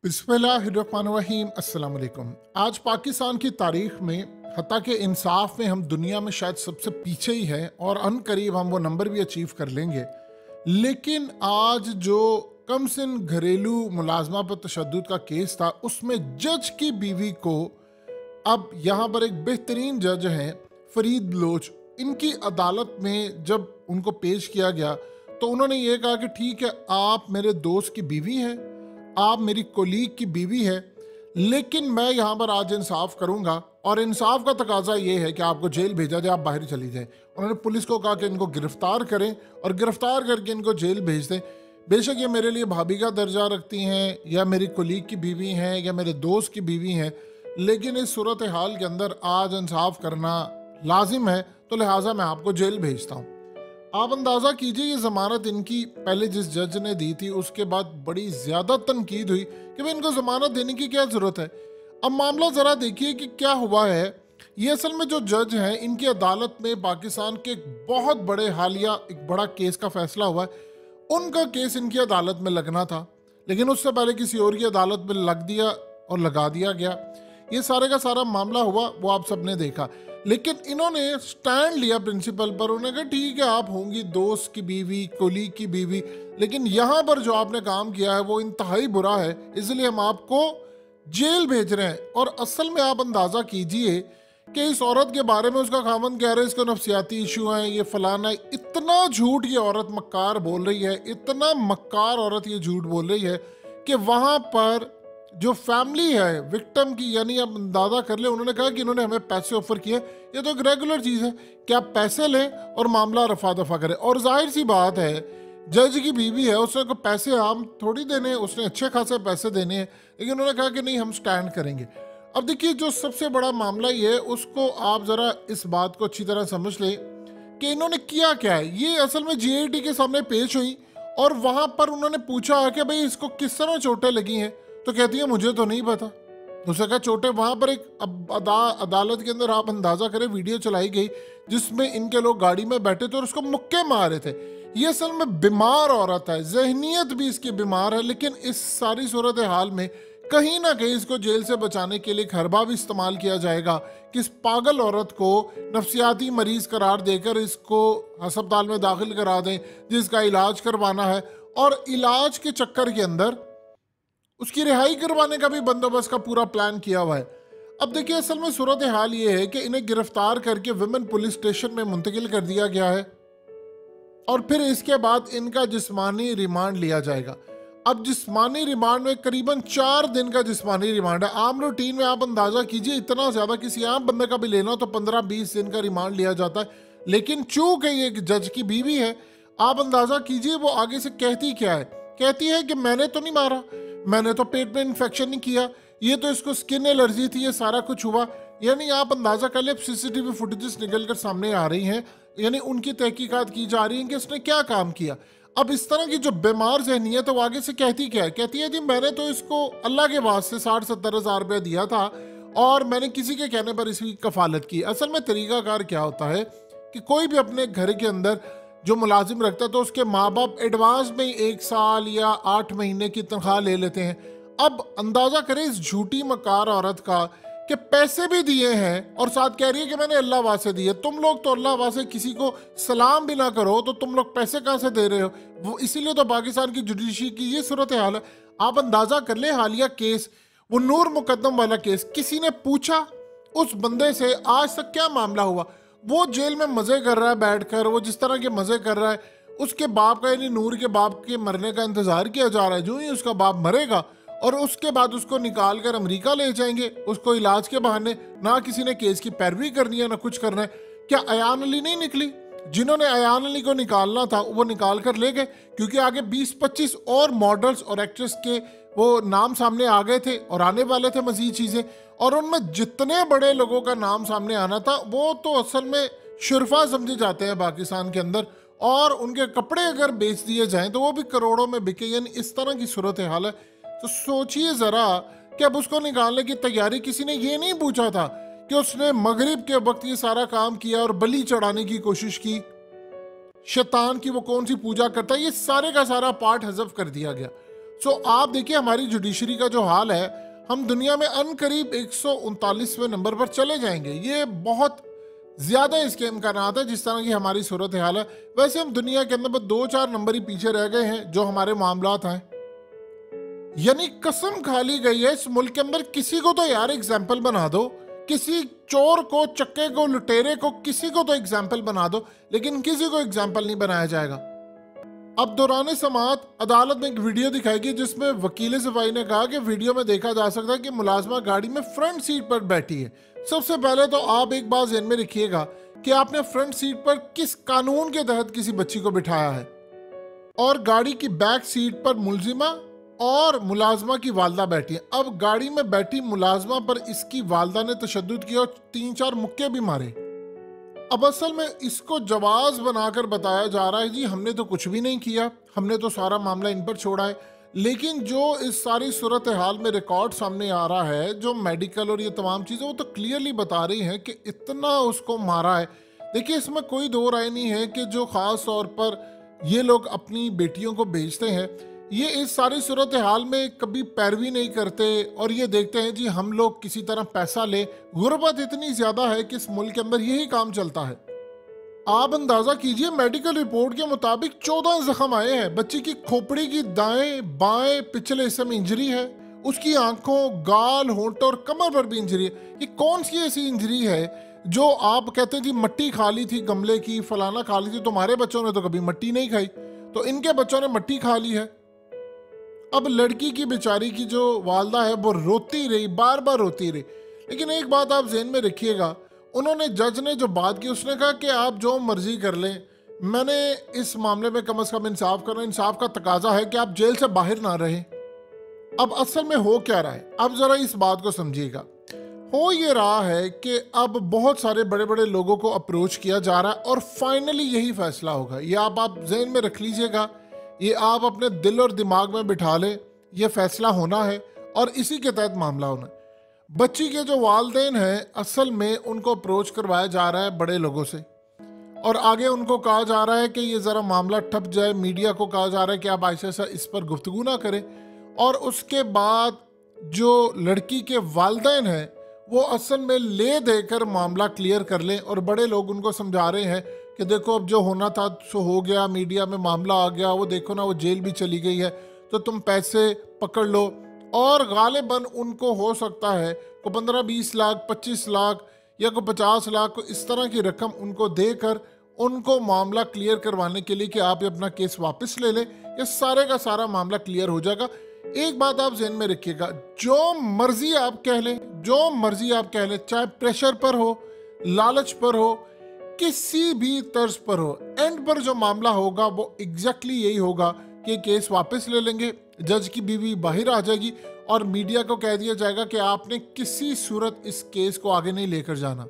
बिस्मिल्लाहिर्रहमानिर्रहीम अस्सलाम वालेकुम। आज पाकिस्तान की तारीख में हत्ता के इंसाफ में हम दुनिया में शायद सबसे पीछे ही हैं और अनकरीब हम वो नंबर भी अचीव कर लेंगे। लेकिन आज जो कम सिन घरेलू मुलाजमा पर तशद्दुद का केस था, उसमें जज की बीवी को अब यहाँ पर एक बेहतरीन जज हैं फरीद बलोच, इनकी अदालत में जब उनको पेश किया गया तो उन्होंने ये कहा कि ठीक है, आप मेरे दोस्त की बीवी हैं, आप मेरी कोलीग की बीवी है, लेकिन मैं यहाँ पर आज इंसाफ करूँगा और इंसाफ का तकाजा ये है कि आपको जेल भेजा जाए, आप बाहर चली जाएं। उन्होंने पुलिस को कहा कि इनको गिरफ्तार करें और गिरफ्तार करके इनको जेल भेज दें। बेशक ये मेरे लिए भाभी का दर्जा रखती हैं या मेरी कोलीग की बीवी हैं या मेरे दोस्त की बीवी हैं, लेकिन इस सूरत हाल के अंदर आज इंसाफ करना लाजिम है, तो लिहाजा मैं आपको जेल भेजता हूँ। आप अंदाज़ा कीजिए ये ज़मानत इनकी पहले जिस जज ने दी थी उसके बाद बड़ी ज़्यादा तनकीद हुई कि भाई इनको ज़मानत देने की क्या ज़रूरत है। अब मामला ज़रा देखिए कि क्या हुआ है। ये असल में जो जज हैं इनकी अदालत में पाकिस्तान के एक बहुत बड़े हालिया एक बड़ा केस का फैसला हुआ है। उनका केस इनकी अदालत में लगना था, लेकिन उससे पहले किसी और की अदालत में लग दिया और लगा दिया गया। ये सारे का सारा मामला हुआ, वो आप सबने देखा। लेकिन इन्होंने स्टैंड लिया प्रिंसिपल पर। उन्होंने कहा ठीक है, आप होंगी दोस्त की बीवी, कोलीग की बीवी, लेकिन यहाँ पर जो आपने काम किया है वो इंतहाई बुरा है, इसलिए हम आपको जेल भेज रहे हैं। और असल में आप अंदाज़ा कीजिए कि इस औरत के बारे में उसका खामन कह रहे हैं इसको नफ्सियाती इशू हैं, ये फलाना है। इतना झूठ ये औरत मक्कार बोल रही है, इतना मक्कार औरत ये झूठ बोल रही है कि वहाँ पर जो फैमिली है विक्टिम की, यानी आप अंदाजा कर ले, उन्होंने कहा कि इन्होंने हमें पैसे ऑफर किए। ये तो एक रेगुलर चीज़ है कि आप पैसे लें और मामला रफा दफा करें। और जाहिर सी बात है, जज की बीवी है, उसने को पैसे आम थोड़ी देने हैं, उसने अच्छे खासे पैसे देने हैं, लेकिन उन्होंने कहा कि नहीं, हम स्टैंड करेंगे। अब देखिए, जो सबसे बड़ा मामला ये है उसको आप ज़रा इस बात को अच्छी तरह समझ लें कि इन्होंने किया क्या है। ये असल में GIT के सामने पेश हुई और वहाँ पर उन्होंने पूछा कि भाई इसको किस तरह चोटें लगी हैं, तो कहती है मुझे तो नहीं पता। उसने कहा चोटें, वहाँ पर एक अदालत के अंदर आप अंदाज़ा करें वीडियो चलाई गई जिसमें इनके लोग गाड़ी में बैठे थे और उसको मुक्के मार रहे थे। ये असल में बीमार औरत है, जहनीत भी इसकी बीमार है, लेकिन इस सारी सूरत हाल में कहीं ना कहीं इसको जेल से बचाने के लिए खरबा भी इस्तेमाल किया जाएगा कि इस पागल औरत को नफ्सियाती मरीज करार देकर इसको अस्पताल में दाखिल करा दें, जिसका इलाज करवाना है, और इलाज के चक्कर के अंदर उसकी रिहाई करवाने का भी बंदोबस्त का पूरा प्लान किया हुआ है। अब देखिए, असल में सूरत हाल ये है कि इन्हें गिरफ्तार करके विमेन पुलिस स्टेशन में मुंतकिल कर दिया गया है और फिर इसके बाद इनका जिस्मानी रिमांड लिया जाएगा। अब जिस्मानी रिमांड में करीबन 4 दिन का जिस्मानी रिमांड है। आम रूटीन में आप अंदाजा कीजिए, इतना ज्यादा किसी आम बंदे का भी लेना तो 15-20 दिन का रिमांड लिया जाता है, लेकिन चूंकि ये जज की बीवी है, आप अंदाजा कीजिए वो आगे से कहती क्या है। कहती है कि मैंने तो नहीं मारा, मैंने तो पेट में इन्फेक्शन नहीं किया, ये तो इसको स्किन एलर्जी थी, ये सारा कुछ हुआ। यानी आप अंदाजा कर ले, CCTV फुटेजेस निकल कर सामने आ रही हैं, यानी उनकी तहकीकात की जा रही है कि इसने क्या काम किया। अब इस तरह की जो बीमार जहनीत है वो आगे से कहती क्या है, कहती है जी मैंने तो इसको अल्लाह के वास्ते 60-70 हज़ार रुपया दिया था और मैंने किसी के कहने पर इसकी कफालत की। असल में तरीकाकार क्या होता है कि कोई भी अपने घर के अंदर जो मुलाजिम रखता है तो उसके माँ बाप एडवांस में 1 साल या 8 महीने की तनख्वाह ले लेते हैं। अब अंदाजा करें इस झूठी मकार औरत का कि पैसे भी दिए हैं और साथ कह रही है कि मैंने अल्लाह वास्ते दिए। तुम लोग तो अल्लाह वास्ते किसी को सलाम भी ना करो तो तुम लोग पैसे कहाँ से दे रहे हो? वो इसीलिए तो पाकिस्तान की जुडिशरी की ये सूरत हाल है। आप अंदाजा कर ले, हालिया केस, वो नूर मुकद्दम वाला केस, किसी ने पूछा उस बंदे से आज तक क्या मामला हुआ? वो जेल में मजे कर रहा है बैठकर, वो जिस तरह के मजे कर रहा है, उसके बाप का यानी नूर के बाप के मरने का इंतजार किया जा रहा है। जो ही उसका बाप मरेगा और उसके बाद उसको निकाल कर अमेरिका ले जाएंगे, उसको इलाज के बहाने। ना किसी ने केस की पैरवी करनी है, ना कुछ करना है। क्या अयान अली नहीं निकली? जिन्होंने अयान अली को निकालना था वो निकाल कर ले गए, क्योंकि आगे 20-25 और मॉडल्स और एक्ट्रेस के वो नाम सामने आ गए थे और आने वाले थे मजीद चीजें, और उनमें जितने बड़े लोगों का नाम सामने आना था वो तो असल में शुरफा समझे जाते हैं पाकिस्तान के अंदर, और उनके कपड़े अगर बेच दिए जाएं तो वो भी करोड़ों में बिके। यानी इस तरह की सूरत हाल है। तो सोचिए जरा कि अब उसको निकालने की तैयारी, किसी ने ये नहीं पूछा था कि उसने मगरिब के वक्त ये सारा काम किया और बलि चढ़ाने की कोशिश की, शैतान की वो कौन सी पूजा करता है, ये सारे का सारा पार्ट हज़फ कर दिया गया। सो आप देखिए हमारी जुडिशरी का जो हाल है, हम दुनिया में अनकरीब 139वें नंबर पर चले जाएंगे। ये बहुत ज्यादा इसके इम्कानात है जिस तरह की हमारी सूरत हाल है। वैसे हम दुनिया के अंदर बस 2-4 नंबर ही पीछे रह गए हैं जो हमारे मामलात हैं। यानी कसम खा ली गई है इस मुल्क के अंदर, किसी को तो यार एग्जाम्पल बना दो, किसी चोर को, चक्के को, लुटेरे को, किसी को तो एग्जाम्पल बना दो, लेकिन किसी को एग्जाम्पल नहीं बनाया जाएगा। अब दौरान समाअत अदालत में एक वीडियो दिखाएगी जिसमें वकील सफाई ने कहा कि वीडियो में देखा जा सकता है कि मुलाजमा गाड़ी में फ्रंट सीट पर बैठी है। सबसे पहले तो आप एक बात ध्यान में रखिएगा कि आपने फ्रंट सीट पर किस कानून के तहत किसी बच्ची को बिठाया है, और गाड़ी की बैक सीट पर मुलजिमा और मुलाजमा की वालदा बैठी है। अब गाड़ी में बैठी मुलाजमा पर इसकी वालदा ने तशद्दुद किया और 3-4 मुक्के भी मारे। अब असल में इसको जवाज बनाकर बताया जा रहा है जी हमने तो कुछ भी नहीं किया, हमने तो सारा मामला इन पर छोड़ा है। लेकिन जो इस सारी सूरत हाल में रिकॉर्ड सामने आ रहा है, जो मेडिकल और ये तमाम चीज़ें, वो तो क्लियरली बता रही हैं कि इतना उसको मारा है। देखिए इसमें कोई दो राय नहीं है कि जो ख़ास तौर पर ये लोग अपनी बेटियों को भेजते हैं, ये इस सारी सूरत हाल में कभी पैरवी नहीं करते और ये देखते हैं जी हम लोग किसी तरह पैसा ले। गुर्बत इतनी ज़्यादा है कि इस मुल्क के अंदर यही काम चलता है। आप अंदाज़ा कीजिए, मेडिकल रिपोर्ट के मुताबिक 14 जख्म आए हैं। बच्ची की खोपड़ी की दाएं बाएं पिछले हिस्से में इंजरी है, उसकी आंखों, गाल, होंठों और कमर पर भी इंजरी है। ये कौन सी ऐसी इंजरी है जो आप कहते हैं जी मट्टी खा ली थी गमले की, फलाना खा ली थी? तुम्हारे बच्चों ने तो कभी मट्टी नहीं खाई, तो इनके बच्चों ने मट्टी खा ली है। अब लड़की की बेचारी की जो वालदा है वो रोती रही, बार बार रोती रही। लेकिन एक बात आप ज़हन में रखिएगा, उन्होंने, जज ने जो बात की, उसने कहा कि आप जो मर्जी कर लें, मैंने इस मामले में कम से कम इंसाफ करना, इंसाफ का तकाजा है कि आप जेल से बाहर ना रहें। अब असल में हो क्या रहा है, अब ज़रा इस बात को समझिएगा। हो ये रहा है कि अब बहुत सारे बड़े बड़े लोगों को अप्रोच किया जा रहा है और फाइनली यही फैसला होगा। ये आप जहन में रख लीजिएगा, ये आप अपने दिल और दिमाग में बिठा लें, ये फैसला होना है और इसी के तहत मामला होना है। बच्ची के जो वालदेन हैं, असल में उनको अप्रोच करवाया जा रहा है बड़े लोगों से, और आगे उनको कहा जा रहा है कि ये ज़रा मामला ठप जाए। मीडिया को कहा जा रहा है कि आप ऐसा इस पर गुफ्तगू ना करें, और उसके बाद जो लड़की के वालदेन हैं वो असल में ले देकर मामला क्लियर कर लें। और बड़े लोग उनको समझा रहे हैं कि देखो अब जो होना था सो हो गया, मीडिया में मामला आ गया, वो देखो ना वो जेल भी चली गई है, तो तुम पैसे पकड़ लो। और गालिबन उनको हो सकता है को 15-20 लाख, 25 लाख या को 50 लाख को इस तरह की रकम उनको देकर उनको मामला क्लियर करवाने के लिए कि आप अपना केस वापस ले लें, ये सारे का सारा मामला क्लियर हो जाएगा। एक बात आप ज़हन में रखिएगा, जो मर्जी आप कह लें, जो मर्जी आप कह लें, चाहे प्रेशर पर हो, लालच पर हो, किसी भी तर्ज पर हो, एंड पर जो मामला होगा वो एग्जैक्टली यही होगा कि केस वापस ले लेंगे, जज की बीवी बाहर आ जाएगी और मीडिया को कह दिया जाएगा कि आपने किसी सूरत इस केस को आगे नहीं लेकर जाना।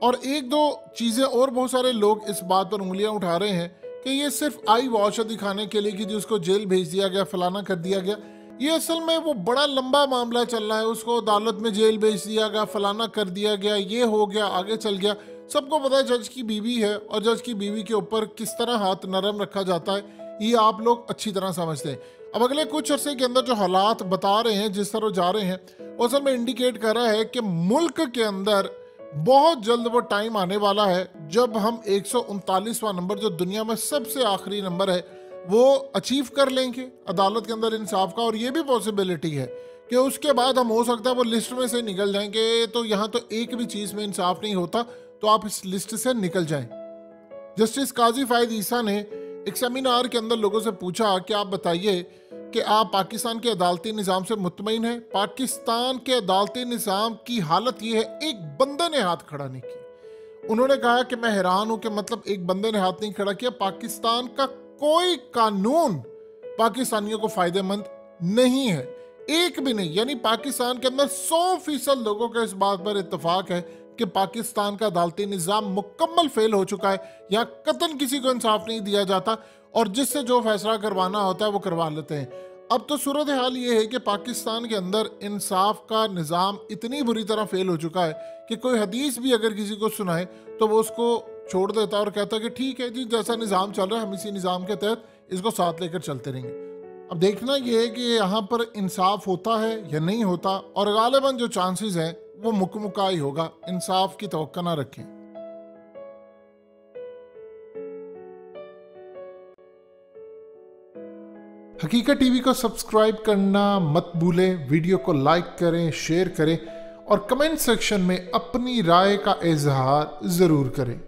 और एक दो चीज़ें और बहुत सारे लोग इस बात पर उंगलियां उठा रहे हैं कि ये सिर्फ आई वॉश दिखाने के लिए कि जो उसको जेल भेज दिया गया, फलाना कर दिया गया। ये असल में वो बड़ा लंबा मामला चल रहा है, उसको अदालत में जेल भेज दिया गया, फलाना कर दिया गया, ये हो गया, आगे चल गया। सबको पता है जज की बीवी है और जज की बीवी के ऊपर किस तरह हाथ नरम रखा जाता है, ये आप लोग अच्छी तरह समझते हैं। अब अगले कुछ अरसे के अंदर जो हालात बता रहे हैं, जिस तरह जा रहे हैं, वो असल में इंडिकेट कर रहा है कि मुल्क के अंदर बहुत जल्द वो टाइम आने वाला है जब हम 139वां नंबर, जो दुनिया में सबसे आखिरी नंबर है, वो अचीव कर लेंगे अदालत के अंदर इंसाफ का। और ये भी पॉसिबिलिटी है कि उसके बाद हम, हो सकता है वो लिस्ट में से निकल जाएंगे, तो यहाँ तो एक भी चीज़ में इंसाफ नहीं होता, तो आप इस लिस्ट से निकल जाएं। जस्टिस काजी फायद ईसा ने एक सेमिनार के अंदर लोगों से पूछा कि आप बताइए कि आप पाकिस्तान के अदालती निज़ाम से मुतमईन हैं। पाकिस्तान के अदालती निज़ाम की हालत ये है, एक बंदे ने हाथ खड़ा नहीं किया। उन्होंने कहा कि मैं हैरान हूं कि मतलब एक बंदे ने हाथ नहीं खड़ा किया। पाकिस्तान का कोई कानून पाकिस्तानियों को फायदेमंद नहीं है, एक भी नहीं। यानी पाकिस्तान के अंदर 100% लोगों का इस बात पर इत्तेफाक है कि पाकिस्तान का अदालती निज़ाम मुकम्मल फेल हो चुका है। यहाँ कतन किसी को इंसाफ नहीं दिया जाता और जिससे जो फैसला करवाना होता है वो करवा लेते हैं। अब तो सूरत हाल ये है कि पाकिस्तान के अंदर इंसाफ का निज़ाम इतनी बुरी तरह फेल हो चुका है कि कोई हदीस भी अगर किसी को सुनाए तो वो उसको छोड़ देता है और कहता है कि ठीक है जी, जैसा निज़ाम चल रहा है हम इसी निज़ाम के तहत इसको साथ लेकर चलते रहेंगे। अब देखना ये है कि यहाँ पर इंसाफ होता है या नहीं होता, और गालिबन जो चांसेस है वो मुकमुका ही होगा। इंसाफ की तवक्को ना रखें। हकीकत टीवी को सब्सक्राइब करना मत भूलें, वीडियो को लाइक करें, शेयर करें और कमेंट सेक्शन में अपनी राय का इजहार जरूर करें।